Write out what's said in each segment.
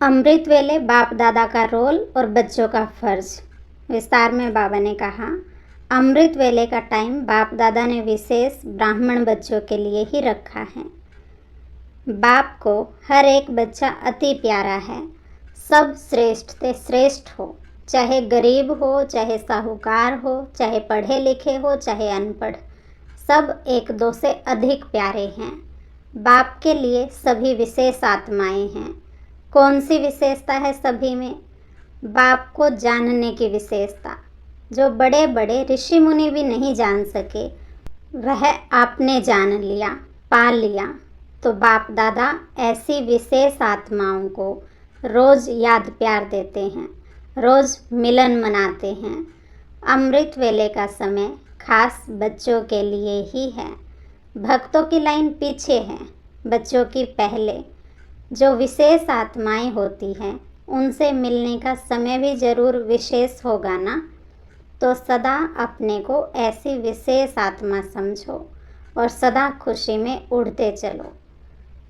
अमृत वेले बाप दादा का रोल और बच्चों का फर्ज। विस्तार में बाबा ने कहा, अमृत वेले का टाइम बाप दादा ने विशेष ब्राह्मण बच्चों के लिए ही रखा है। बाप को हर एक बच्चा अति प्यारा है। सब श्रेष्ठ से श्रेष्ठ हो, चाहे गरीब हो, चाहे साहूकार हो, चाहे पढ़े लिखे हो, चाहे अनपढ़, सब एक दो से अधिक प्यारे हैं। बाप के लिए सभी विशेष आत्माएं हैं। कौन सी विशेषता है सभी में? बाप को जानने की विशेषता, जो बड़े बड़े ऋषि मुनि भी नहीं जान सके, वह आपने जान लिया, पा लिया। तो बाप दादा ऐसी विशेष आत्माओं को रोज़ याद प्यार देते हैं, रोज़ मिलन मनाते हैं। अमृत वेले का समय खास बच्चों के लिए ही है। भक्तों की लाइन पीछे है, बच्चों की पहले। जो विशेष आत्माएं होती हैं, उनसे मिलने का समय भी ज़रूर विशेष होगा ना। तो सदा अपने को ऐसी विशेष आत्मा समझो और सदा खुशी में उड़ते चलो।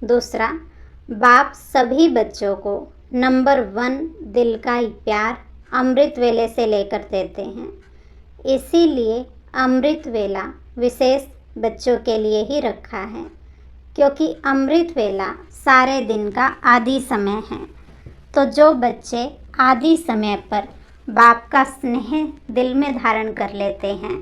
दूसरा, बाप सभी बच्चों को नंबर 1 दिल का प्यार अमृत वेले से लेकर देते हैं। इसीलिए अमृत वेला विशेष बच्चों के लिए ही रखा है, क्योंकि अमृत वेला सारे दिन का आदि समय है। तो जो बच्चे आदि समय पर बाप का स्नेह दिल में धारण कर लेते हैं,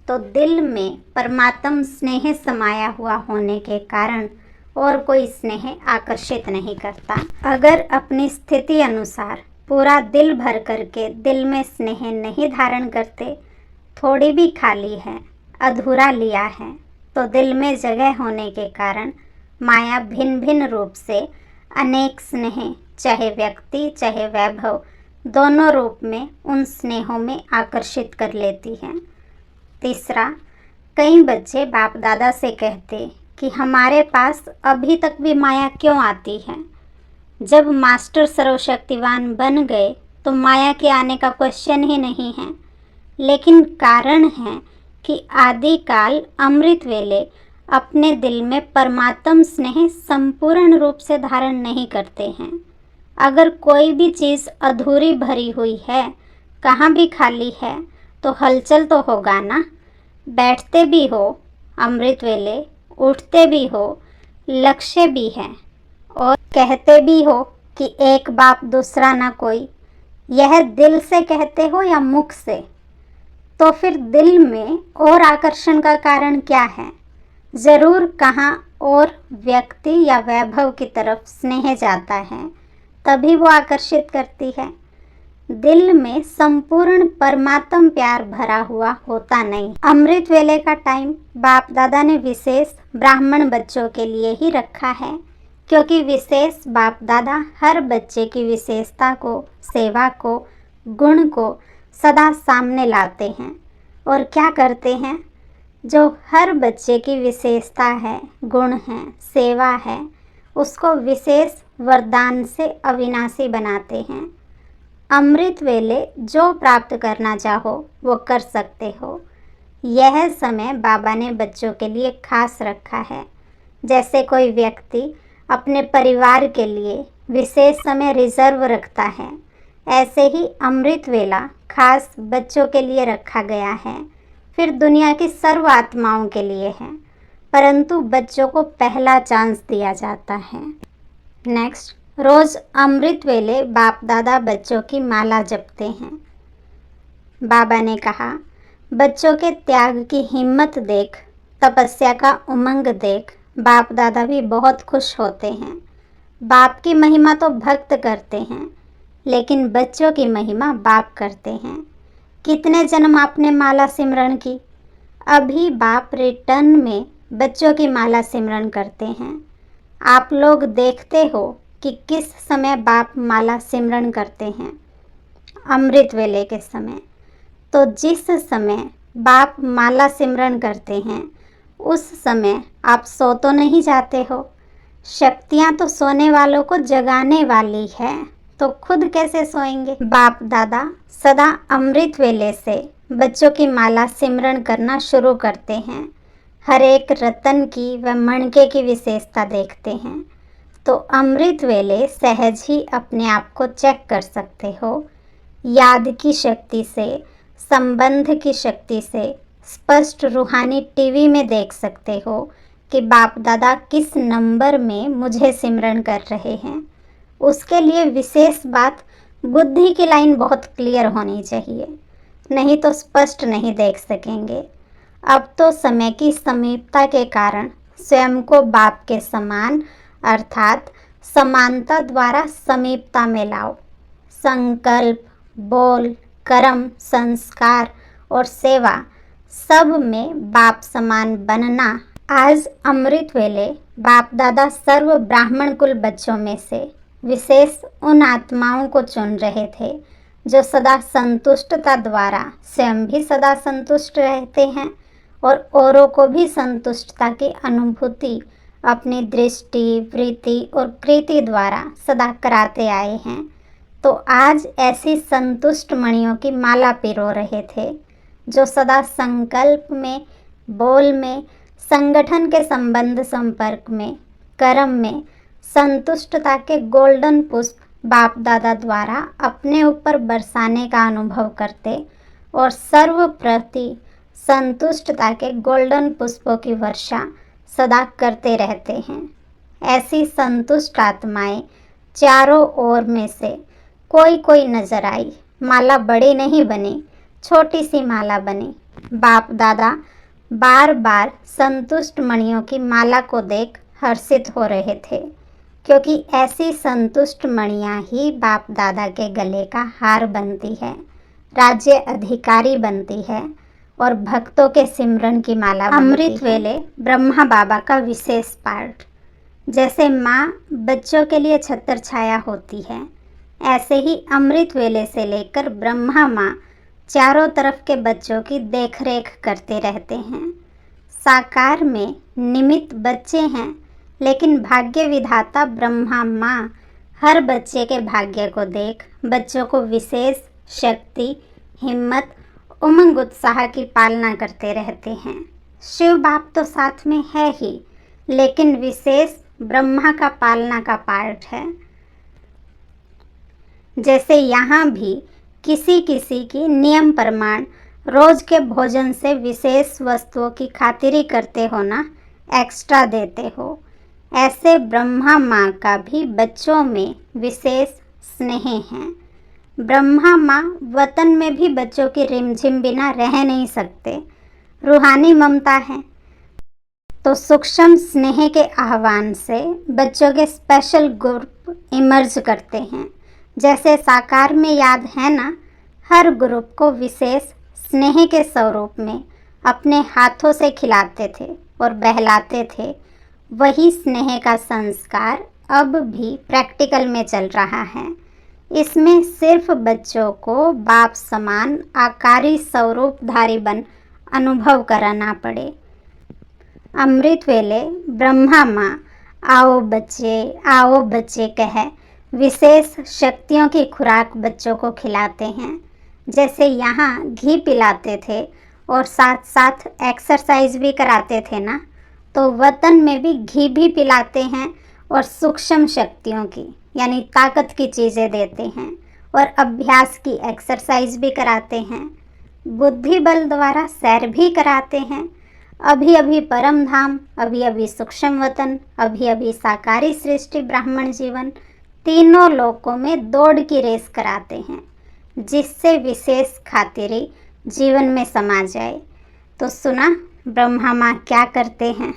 तो दिल में परमात्म स्नेह समाया हुआ होने के कारण और कोई स्नेह आकर्षित नहीं करता। अगर अपनी स्थिति अनुसार पूरा दिल भर करके दिल में स्नेह नहीं धारण करते, थोड़ी भी खाली है, अधूरा लिया है, तो दिल में जगह होने के कारण माया भिन्न भिन्न रूप से अनेक स्नेह, चाहे व्यक्ति चाहे वैभव, दोनों रूप में उन स्नेहों में आकर्षित कर लेती है। तीसरा, कई बच्चे बाप दादा से कहते कि हमारे पास अभी तक भी माया क्यों आती है? जब मास्टर सर्वशक्तिवान बन गए तो माया के आने का क्वेश्चन ही नहीं है। लेकिन कारण है कि आदिकाल अमृत वेले अपने दिल में परमात्म स्नेह संपूर्ण रूप से धारण नहीं करते हैं। अगर कोई भी चीज़ अधूरी भरी हुई है, कहाँ भी खाली है, तो हलचल तो होगा ना। बैठते भी हो अमृत वेले, उठते भी हो, लक्ष्य भी है, और कहते भी हो कि एक बाप दूसरा ना कोई, यह दिल से कहते हो या मुख से? तो फिर दिल में और आकर्षण का कारण क्या है? ज़रूर कहाँ और व्यक्ति या वैभव की तरफ स्नेह जाता है, तभी वो आकर्षित करती है। दिल में संपूर्ण परमात्म प्यार भरा हुआ होता नहीं। अमृत वेले का टाइम बाप दादा ने विशेष ब्राह्मण बच्चों के लिए ही रखा है, क्योंकि विशेष बाप दादा हर बच्चे की विशेषता को, सेवा को, गुण को सदा सामने लाते हैं। और क्या करते हैं? जो हर बच्चे की विशेषता है, गुण है, सेवा है, उसको विशेष वरदान से अविनाशी बनाते हैं। अमृत वेले जो प्राप्त करना चाहो वो कर सकते हो। यह समय बाबा ने बच्चों के लिए खास रखा है। जैसे कोई व्यक्ति अपने परिवार के लिए विशेष समय रिजर्व रखता है, ऐसे ही अमृत वेला खास बच्चों के लिए रखा गया है। फिर दुनिया की सर्व आत्माओं के लिए है, परंतु बच्चों को पहला चांस दिया जाता है। नेक्स्ट, रोज़ अमृत वेले बाप दादा बच्चों की माला जपते हैं। बाबा ने कहा, बच्चों के त्याग की हिम्मत देख, तपस्या का उमंग देख, बाप दादा भी बहुत खुश होते हैं। बाप की महिमा तो भक्त करते हैं, लेकिन बच्चों की महिमा बाप करते हैं। कितने जन्म आपने माला सिमरन की? अभी बाप रिटर्न में बच्चों की माला सिमरन करते हैं। आप लोग देखते हो कि किस समय बाप माला सिमरन करते हैं? अमृत वेले के समय। तो जिस समय बाप माला सिमरन करते हैं, उस समय आप सो तो नहीं जाते हो। शक्तियाँ तो सोने वालों को जगाने वाली है, तो खुद कैसे सोएंगे? बाप दादा सदा अमृत वेले से बच्चों की माला सिमरन करना शुरू करते हैं। हर एक रतन की व मणके की विशेषता देखते हैं। तो अमृत वेले सहज ही अपने आप को चेक कर सकते हो। याद की शक्ति से, संबंध की शक्ति से स्पष्ट रूहानी टीवी में देख सकते हो कि बाप दादा किस नंबर में मुझे सिमरन कर रहे हैं। उसके लिए विशेष बात, बुद्धि की लाइन बहुत क्लियर होनी चाहिए, नहीं तो स्पष्ट नहीं देख सकेंगे। अब तो समय की समीपता के कारण स्वयं को बाप के समान अर्थात समानता द्वारा समीपता में लाओ। संकल्प, बोल, कर्म, संस्कार और सेवा सब में बाप समान बनना। आज अमृत वेले बाप दादा सर्व ब्राह्मण कुल बच्चों में से विशेष उन आत्माओं को चुन रहे थे जो सदा संतुष्टता द्वारा स्वयं भी सदा संतुष्ट रहते हैं और औरों को भी संतुष्टता की अनुभूति अपनी दृष्टि, वृत्ति और कृति द्वारा सदा कराते आए हैं। तो आज ऐसी संतुष्ट मणियों की माला पिरो रहे थे जो सदा संकल्प में, बोल में, संगठन के संबंध संपर्क में, कर्म में संतुष्टता के गोल्डन पुष्प बाप दादा द्वारा अपने ऊपर बरसाने का अनुभव करते और सर्व प्रति संतुष्टता के गोल्डन पुष्पों की वर्षा सदा करते रहते हैं। ऐसी संतुष्ट आत्माएं चारों ओर में से कोई कोई नजर आई। माला बड़ी नहीं बनी, छोटी सी माला बनी। बाप दादा बार बार संतुष्ट मणियों की माला को देख हर्षित हो रहे थे, क्योंकि ऐसी संतुष्ट मणियाँ ही बाप दादा के गले का हार बनती है, राज्य अधिकारी बनती है और भक्तों के सिमरन की माला बनती है। अमृत वेले ब्रह्मा बाबा का विशेष पार्ट। जैसे माँ बच्चों के लिए छत्र छाया होती है, ऐसे ही अमृत वेले से लेकर ब्रह्मा माँ चारों तरफ के बच्चों की देखरेख करते रहते हैं। साकार में निमित्त बच्चे हैं, लेकिन भाग्य विधाता ब्रह्मा माँ हर बच्चे के भाग्य को देख बच्चों को विशेष शक्ति, हिम्मत, उमंग उत्साह की पालना करते रहते हैं। शिव बाप तो साथ में है ही, लेकिन विशेष ब्रह्मा का पालना का पार्ट है। जैसे यहाँ भी किसी किसी की नियम प्रमाण रोज के भोजन से विशेष वस्तुओं की खातिरी करते हो ना, एक्स्ट्रा देते हो, ऐसे ब्रह्मा माँ का भी बच्चों में विशेष स्नेह है। ब्रह्मा माँ वतन में भी बच्चों की रिमझिम बिना रह नहीं सकते, रूहानी ममता है। तो सूक्ष्म स्नेह के आह्वान से बच्चों के स्पेशल ग्रुप इमर्ज करते हैं। जैसे साकार में याद है ना, हर ग्रुप को विशेष स्नेह के स्वरूप में अपने हाथों से खिलाते थे और बहलाते थे। वही स्नेह का संस्कार अब भी प्रैक्टिकल में चल रहा है। इसमें सिर्फ बच्चों को बाप समान आकारी स्वरूपधारी बन अनुभव कराना पड़े। अमृत वेले ब्रह्मा माँ आओ बच्चे कह विशेष शक्तियों की खुराक बच्चों को खिलाते हैं। जैसे यहाँ घी पिलाते थे और साथ साथ एक्सरसाइज भी कराते थे ना, तो वतन में भी घी भी पिलाते हैं और सूक्ष्म शक्तियों की यानी ताकत की चीज़ें देते हैं और अभ्यास की एक्सरसाइज भी कराते हैं। बुद्धि बल द्वारा सैर भी कराते हैं। अभी अभी परम धाम, अभी अभी सूक्ष्म वतन, अभी अभी साकारी सृष्टि ब्राह्मण जीवन, तीनों लोकों में दौड़ की रेस कराते हैं, जिससे विशेष खातिरी जीवन में समा जाए। तो सुना ब्रह्मा माँ क्या करते हैं।